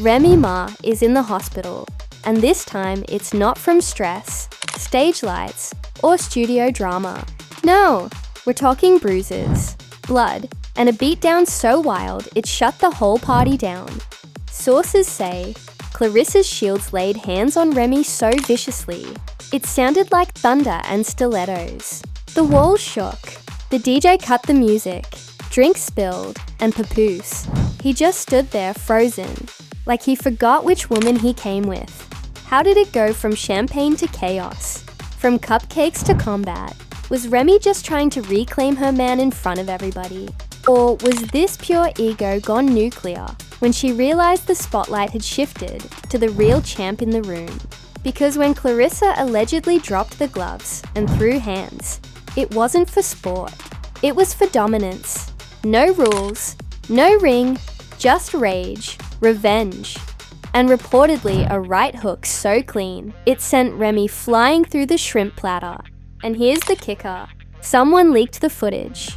Remy Ma is in the hospital, and this time it's not from stress, stage lights, or studio drama. No, we're talking bruises, blood, and a beatdown so wild it shut the whole party down. Sources say Clarissa's shields laid hands on Remy so viciously, it sounded like thunder and stilettos. The walls shook. The DJ cut the music. Drinks spilled, and papoose. He just stood there frozen, like he forgot which woman he came with. How did it go from champagne to chaos? From cupcakes to combat? Was Remy just trying to reclaim her man in front of everybody? Or was this pure ego gone nuclear when she realized the spotlight had shifted to the real champ in the room? Because when Claressa allegedly dropped the gloves and threw hands, it wasn't for sport. It was for dominance. No rules, no ring, just rage, revenge, and reportedly a right hook so clean, it sent Remy flying through the shrimp platter. And here's the kicker. Someone leaked the footage.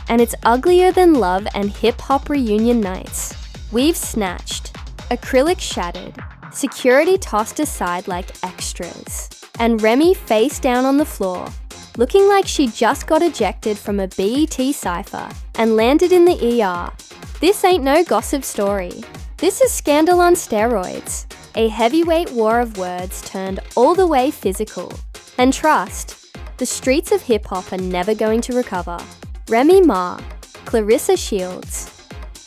And it's uglier than love and hip-hop reunion nights. Weaves snatched, acrylic shattered, security tossed aside like extras, and Remy face down on the floor, looking like she just got ejected from a BET cypher and landed in the ER. This ain't no gossip story. This is scandal on steroids, a heavyweight war of words turned all the way physical. And trust, the streets of hip-hop are never going to recover. Remy Ma, Claressa Shields.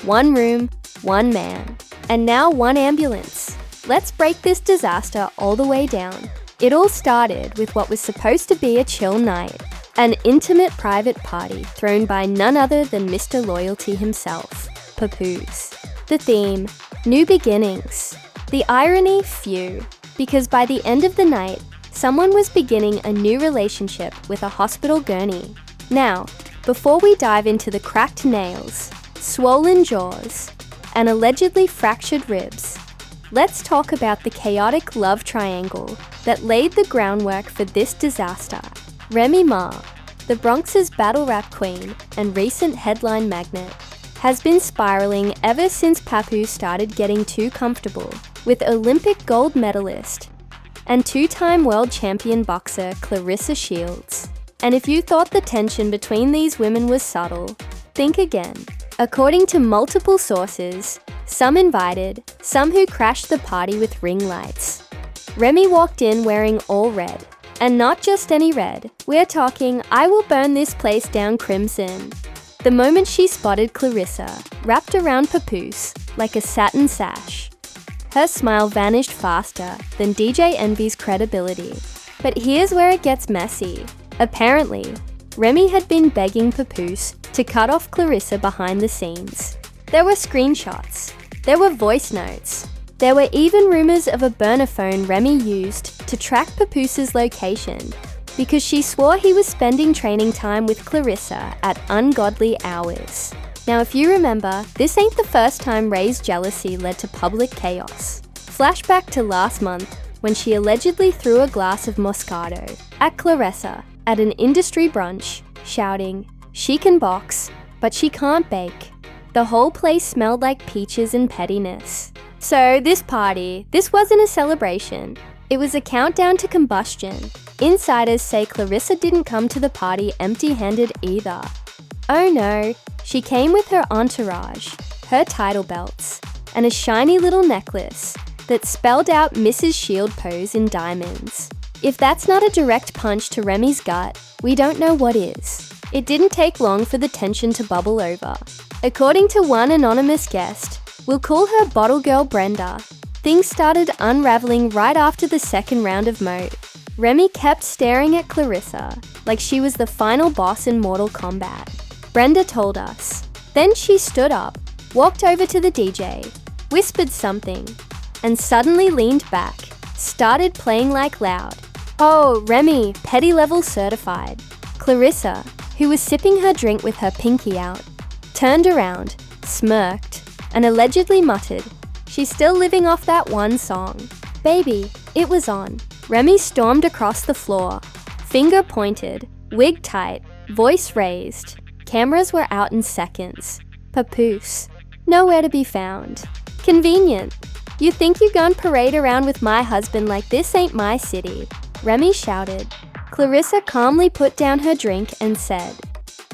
One room, one man, and now one ambulance. Let's break this disaster all the way down. It all started with what was supposed to be a chill night, an intimate private party thrown by none other than Mr. Loyalty himself, Papoose. The theme, new beginnings. The irony, few, because by the end of the night, someone was beginning a new relationship with a hospital gurney. Now, before we dive into the cracked nails, swollen jaws, and allegedly fractured ribs, let's talk about the chaotic love triangle that laid the groundwork for this disaster. Remy Ma, the Bronx's battle rap queen and recent headline magnet, has been spiraling ever since Papoose started getting too comfortable with Olympic gold medalist and two-time world champion boxer Claressa Shields. And if you thought the tension between these women was subtle, think again. According to multiple sources, some invited, some who crashed the party with ring lights, Remy walked in wearing all red. And not just any red. We're talking, I will burn this place down crimson. The moment she spotted Claressa, wrapped around Papoose like a satin sash, her smile vanished faster than DJ Envy's credibility. But here's where it gets messy. Apparently, Remy had been begging Papoose to cut off Claressa behind the scenes. There were screenshots. There were voice notes. There were even rumors of a burner phone Remy used to track Papoose's location because she swore he was spending training time with Claressa at ungodly hours. Now, if you remember, this ain't the first time Ray's jealousy led to public chaos. Flashback to last month when she allegedly threw a glass of Moscato at Claressa at an industry brunch, shouting, "She can box, but she can't bake." The whole place smelled like peaches and pettiness. So this party, this wasn't a celebration. It was a countdown to combustion. Insiders say Claressa didn't come to the party empty-handed either. Oh no, she came with her entourage, her title belts, and a shiny little necklace that spelled out Mrs. Shield pose in diamonds. If that's not a direct punch to Remy's gut, we don't know what is. It didn't take long for the tension to bubble over. According to one anonymous guest, we'll call her Bottle Girl Brenda, things started unraveling right after the second round of Moat. Remy kept staring at Claressa like she was the final boss in Mortal Kombat. Brenda told us. Then she stood up, walked over to the DJ, whispered something, and suddenly leaned back, started playing like loud. Oh, Remy, petty level certified. Claressa, who was sipping her drink with her pinky out, turned around, smirked, and allegedly muttered, "She's still living off that one song." Baby, it was on. Remy stormed across the floor, finger pointed, wig tight, voice raised. Cameras were out in seconds. Papoose, nowhere to be found. Convenient. You think you gon' parade around with my husband like this ain't my city, Remy shouted. Claressa calmly put down her drink and said,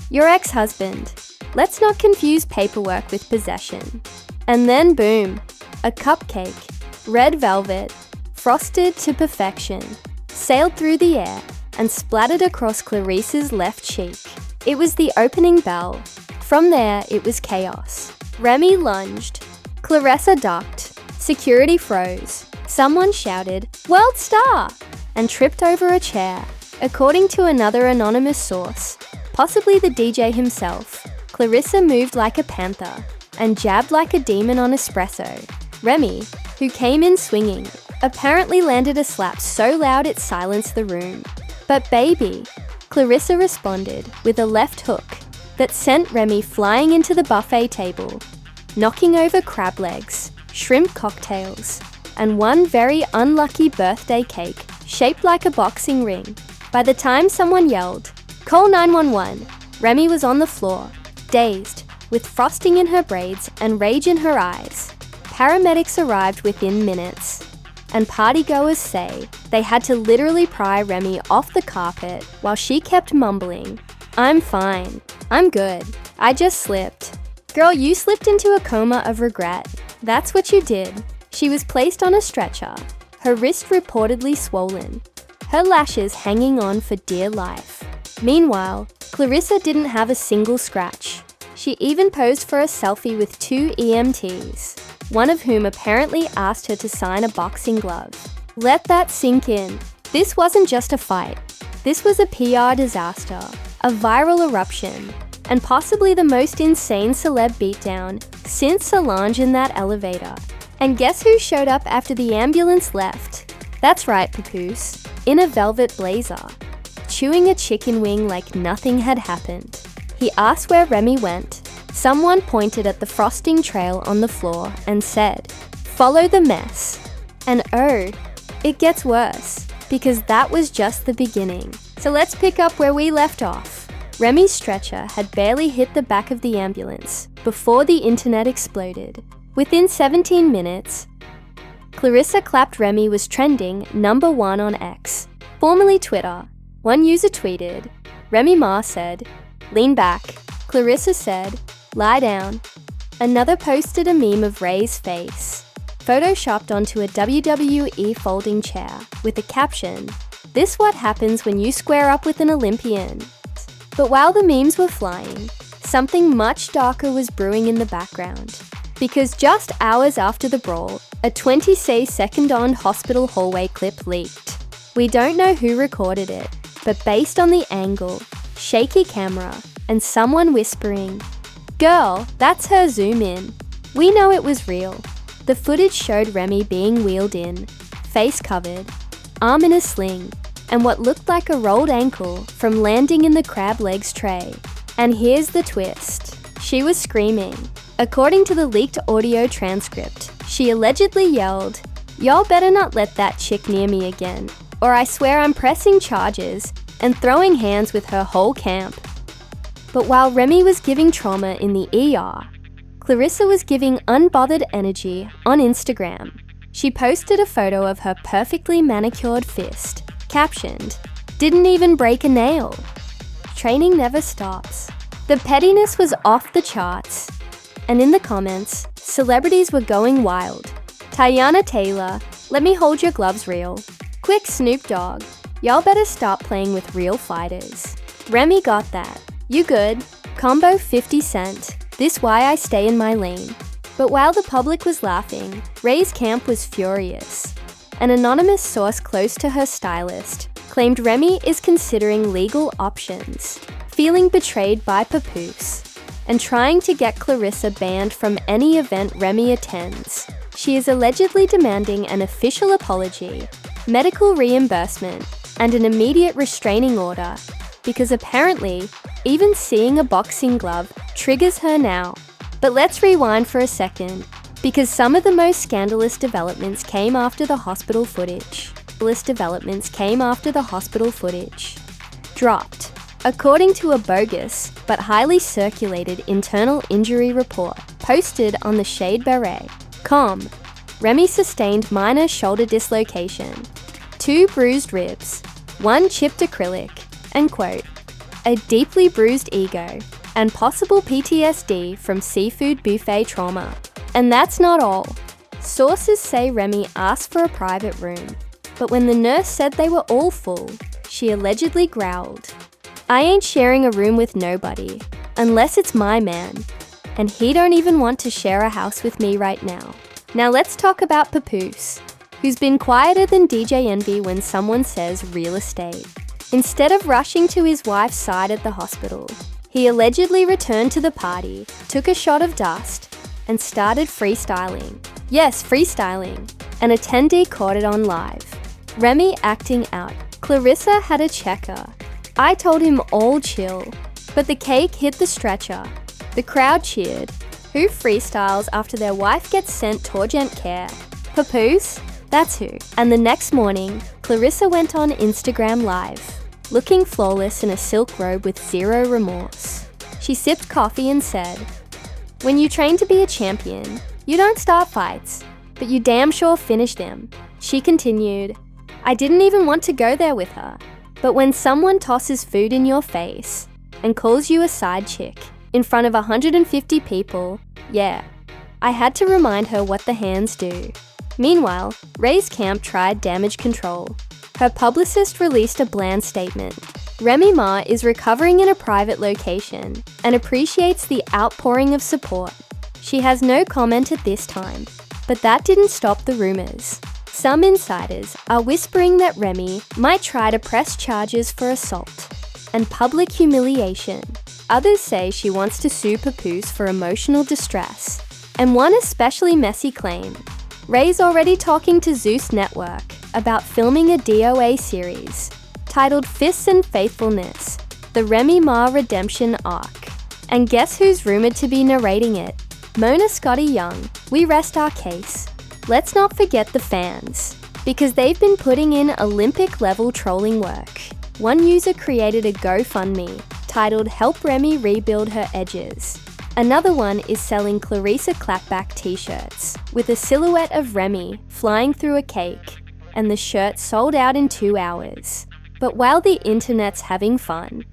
your ex-husband. Let's not confuse paperwork with possession. And then boom, a cupcake, red velvet, frosted to perfection, sailed through the air and splattered across Claressa's left cheek. It was the opening bell. From there, it was chaos. Remy lunged. Claressa ducked. Security froze. Someone shouted, "World Star!" and tripped over a chair. According to another anonymous source, possibly the DJ himself, Claressa moved like a panther and jabbed like a demon on espresso. Remy, who came in swinging, apparently landed a slap so loud it silenced the room. But baby, Claressa responded with a left hook that sent Remy flying into the buffet table, knocking over crab legs, shrimp cocktails, and one very unlucky birthday cake shaped like a boxing ring. By the time someone yelled, "Call 911," Remy was on the floor, dazed, with frosting in her braids and rage in her eyes. Paramedics arrived within minutes, and partygoers say they had to literally pry Remy off the carpet while she kept mumbling, "I'm fine. I'm good. I just slipped." Girl, you slipped into a coma of regret. That's what you did. She was placed on a stretcher, her wrist reportedly swollen, her lashes hanging on for dear life. Meanwhile, Claressa didn't have a single scratch. She even posed for a selfie with two EMTs, one of whom apparently asked her to sign a boxing glove. Let that sink in. This wasn't just a fight. This was a PR disaster, a viral eruption, and possibly the most insane celeb beatdown since Solange in that elevator. And guess who showed up after the ambulance left? That's right, papoose, in a velvet blazer, chewing a chicken wing like nothing had happened. He asked where Remy went. Someone pointed at the frosting trail on the floor and said, "Follow the mess." And oh, it gets worse, because that was just the beginning. So let's pick up where we left off. Remy's stretcher had barely hit the back of the ambulance before the internet exploded. Within 17 minutes, Claressa clapped Remy was trending #1 on X, formerly Twitter. One user tweeted, Remy Ma said, "Lean back." Claressa said, "Lie down." Another posted a meme of Ray's face, photoshopped onto a WWE folding chair with a caption, "This what happens when you square up with an Olympian." But while the memes were flying, something much darker was brewing in the background. Because just hours after the brawl, a 20-second hospital hallway clip leaked. We don't know who recorded it, but based on the angle, shaky camera, and someone whispering, "Girl, that's her zoom in," we know it was real. The footage showed Remy being wheeled in, face covered, arm in a sling, and what looked like a rolled ankle from landing in the crab legs tray. And here's the twist. She was screaming. According to the leaked audio transcript, she allegedly yelled, "Y'all better not let that chick near me again, or I swear I'm pressing charges," and throwing hands with her whole camp. But while Remy was giving trauma in the ER, Claressa was giving unbothered energy on Instagram. She posted a photo of her perfectly manicured fist, captioned, "Didn't even break a nail." Training never stops. The pettiness was off the charts. And in the comments, celebrities were going wild. Teyana Taylor, "Let me hold your gloves real." Quick Snoop Dogg, "Y'all better stop playing with real fighters." Remy got that. You good. Combo 50 Cent, "This why I stay in my lane." But while the public was laughing, Ray's camp was furious. An anonymous source close to her stylist claimed Remy is considering legal options, feeling betrayed by Papoose, and trying to get Claressa banned from any event Remy attends. She is allegedly demanding an official apology, medical reimbursement, and an immediate restraining order, because apparently, even seeing a boxing glove triggers her now. But let's rewind for a second, because some of the most scandalous developments came after the hospital footage. Dropped. According to a bogus but highly circulated internal injury report posted on the Shade Beret.com, Remy sustained minor shoulder dislocation, 2 bruised ribs, 1 chipped acrylic, and quote, a deeply bruised ego, and possible PTSD from seafood buffet trauma. And that's not all. Sources say Remy asked for a private room, but when the nurse said they were all full, she allegedly growled, I ain't sharing a room with nobody, unless it's my man, and he don't even want to share a house with me right now. Now let's talk about Papoose, who's been quieter than DJ Envy when someone says real estate. Instead of rushing to his wife's side at the hospital, he allegedly returned to the party, took a shot of dust, and started freestyling. Yes, freestyling. An attendee caught it on live. Remy acting out. Claressa had a checker. I told him all chill, but the cake hit the stretcher. The crowd cheered. Who freestyles after their wife gets sent to urgent care? Papoose? That's who. And the next morning, Claressa went on Instagram Live, looking flawless in a silk robe with zero remorse. She sipped coffee and said, when you train to be a champion, you don't start fights, but you damn sure finish them. She continued, I didn't even want to go there with her, but when someone tosses food in your face and calls you a side chick in front of 150 people, yeah, I had to remind her what the hands do. Meanwhile, Ray's camp tried damage control. Her publicist released a bland statement. Remy Ma is recovering in a private location and appreciates the outpouring of support. She has no comment at this time, but that didn't stop the rumors. Some insiders are whispering that Remy might try to press charges for assault and public humiliation. Others say she wants to sue Papoose for emotional distress. And one especially messy claim, Ray's already talking to Zeus Network about filming a DOA series titled Fists and Faithfulness, the Remy Ma Redemption Arc. And guess who's rumored to be narrating it? Mona Scotty Young. We rest our case. Let's not forget the fans, because they've been putting in Olympic-level trolling work. One user created a GoFundMe titled Help Remy Rebuild Her Edges. Another one is selling Claressa clapback t-shirts with a silhouette of Remy flying through a cake, and the shirt sold out in 2 hours. But while the internet's having fun,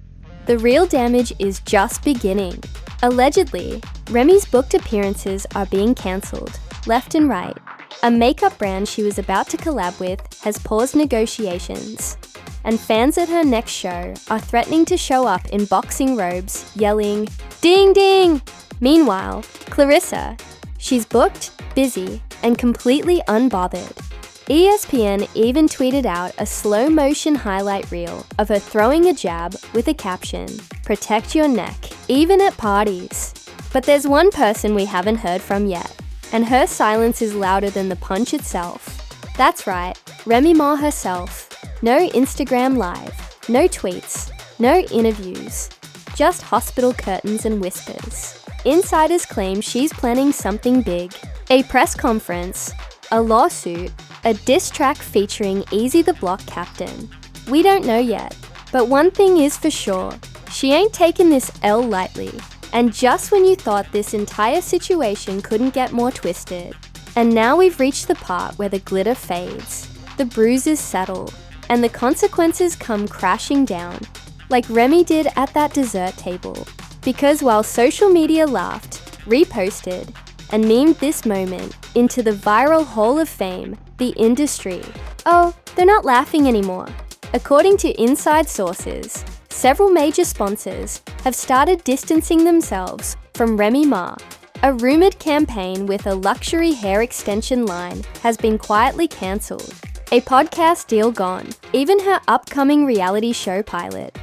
the real damage is just beginning. Allegedly, Remy's booked appearances are being cancelled, left and right. A makeup brand she was about to collab with has paused negotiations, and fans at her next show are threatening to show up in boxing robes, yelling, "Ding ding!" Meanwhile, Claressa, she's booked, busy, and completely unbothered. ESPN even tweeted out a slow-motion highlight reel of her throwing a jab with a caption, "Protect your neck, even at parties." But there's one person we haven't heard from yet, and her silence is louder than the punch itself. That's right, Remy Ma herself. No Instagram Live, no tweets, no interviews, just hospital curtains and whispers. Insiders claim she's planning something big. A press conference, a lawsuit, a diss track featuring Easy the Block Captain. We don't know yet, but one thing is for sure, she ain't taking this L lightly. And just when you thought this entire situation couldn't get more twisted, and now we've reached the part where the glitter fades, the bruises settle, and the consequences come crashing down, like Remy did at that dessert table. Because while social media laughed, reposted, and memed this moment into the viral Hall of Fame, the industry, oh, they're not laughing anymore. According to inside sources, several major sponsors have started distancing themselves from Remy Ma. A rumored campaign with a luxury hair extension line has been quietly cancelled. A podcast deal gone. Even her upcoming reality show pilot,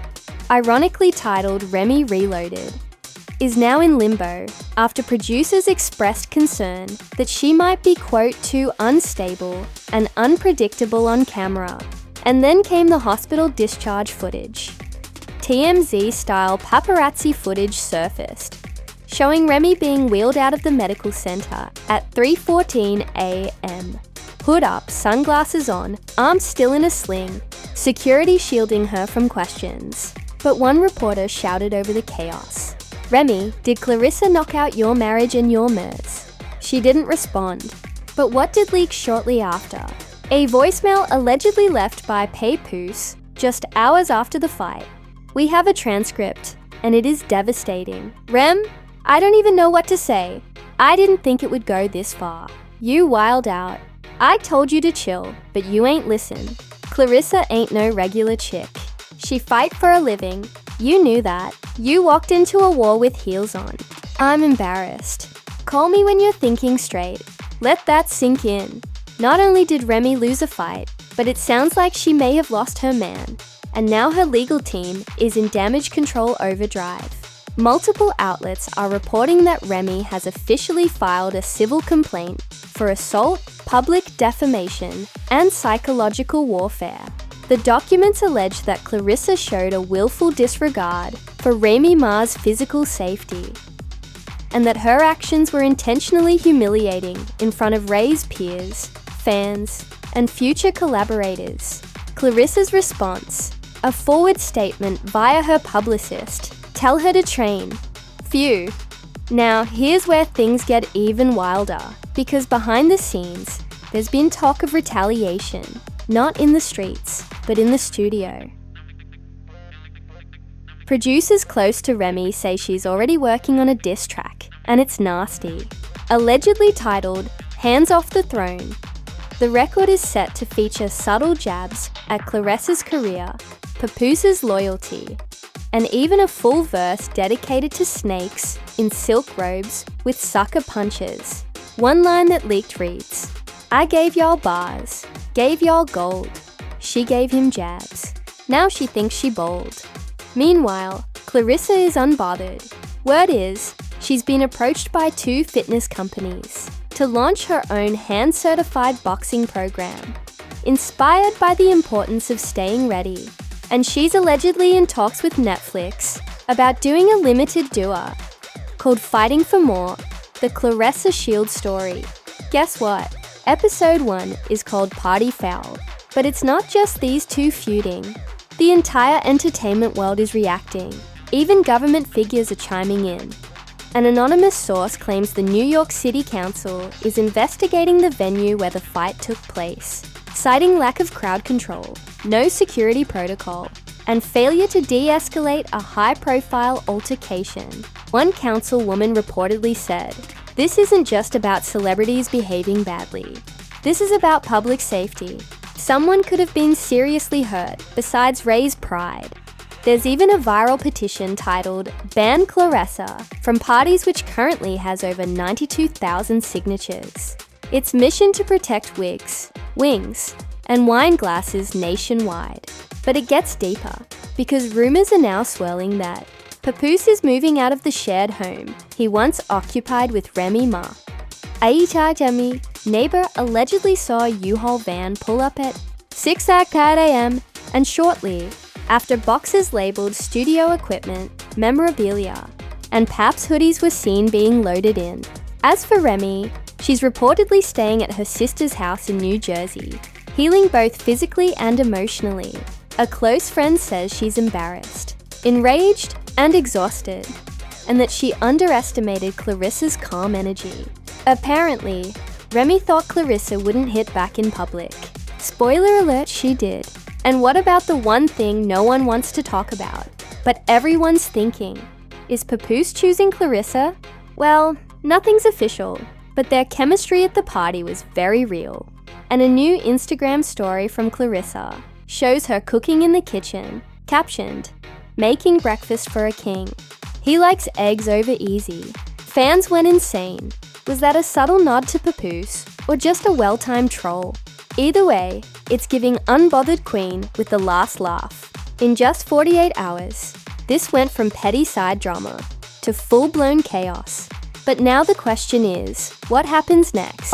ironically titled Remy Reloaded, is now in limbo after producers expressed concern that she might be, quote, too unstable and unpredictable on camera. And then came the hospital discharge footage. TMZ-style paparazzi footage surfaced, showing Remy being wheeled out of the medical center at 3:14 a.m. Hood up, sunglasses on, arms still in a sling, security shielding her from questions. But one reporter shouted over the chaos, "Remy, did Claressa knock out your marriage and your mers?" She didn't respond. But what did leak shortly after? A voicemail allegedly left by Papoose just hours after the fight. We have a transcript, and it is devastating. Rem, I don't even know what to say. I didn't think it would go this far. You wild out. I told you to chill, but you ain't listen. Claressa ain't no regular chick. She fight for a living. You knew that. You walked into a war with heels on. I'm embarrassed. Call me when you're thinking straight. Let that sink in. Not only did Remy lose a fight, but it sounds like she may have lost her man, and now her legal team is in damage control overdrive. Multiple outlets are reporting that Remy has officially filed a civil complaint for assault, public defamation, and psychological warfare. The documents allege that Claressa showed a willful disregard for Remy Ma's physical safety, and that her actions were intentionally humiliating in front of Ray's peers, fans, and future collaborators. Claressa's response: a forward statement via her publicist, tell her to train. Phew. Now, here's where things get even wilder, because behind the scenes, there's been talk of retaliation, not in the streets, but in the studio. Producers close to Remy say she's already working on a diss track, and it's nasty. Allegedly titled Hands Off the Throne, the record is set to feature subtle jabs at Claressa's career, Papoose's loyalty, and even a full verse dedicated to snakes in silk robes with sucker punches. One line that leaked reads, I gave y'all bars, gave y'all gold. She gave him jabs. Now she thinks she bold. Meanwhile, Claressa is unbothered. Word is, she's been approached by 2 fitness companies to launch her own hand-certified boxing program, inspired by the importance of staying ready. And she's allegedly in talks with Netflix about doing a limited duo called Fighting for More, the Claressa Shield story. Guess what? Episode 1 is called Party Foul. But it's not just these 2 feuding. The entire entertainment world is reacting. Even government figures are chiming in. An anonymous source claims the New York City Council is investigating the venue where the fight took place, citing lack of crowd control, no security protocol, and failure to de-escalate a high-profile altercation. One councilwoman reportedly said, "This isn't just about celebrities behaving badly. This is about public safety. Someone could have been seriously hurt, besides Ray's pride." There's even a viral petition titled Ban Claressa from parties, which currently has over 92,000 signatures. Its mission to protect wigs, wings, and wine glasses nationwide. But it gets deeper, because rumors are now swirling that Papoose is moving out of the shared home he once occupied with Remy Ma. Jami, neighbor allegedly saw a U-Haul van pull up at 6 a.m. and shortly after boxes labeled studio equipment, memorabilia, and Paps hoodies were seen being loaded in. As for Remy, she's reportedly staying at her sister's house in New Jersey, healing both physically and emotionally. A close friend says she's embarrassed, enraged, and exhausted, and that she underestimated Claressa's calm energy. Apparently, Remy thought Claressa wouldn't hit back in public. Spoiler alert, she did. And what about the one thing no one wants to talk about, but everyone's thinking? Is Papoose choosing Claressa? Well, nothing's official, but their chemistry at the party was very real. And a new Instagram story from Claressa shows her cooking in the kitchen, captioned, "Making breakfast for a king. He likes eggs over easy." Fans went insane. Was that a subtle nod to Papoose, or just a well-timed troll? Either way, it's giving unbothered queen with the last laugh. In just 48 hours, this went from petty side drama to full-blown chaos. But now the question is, what happens next?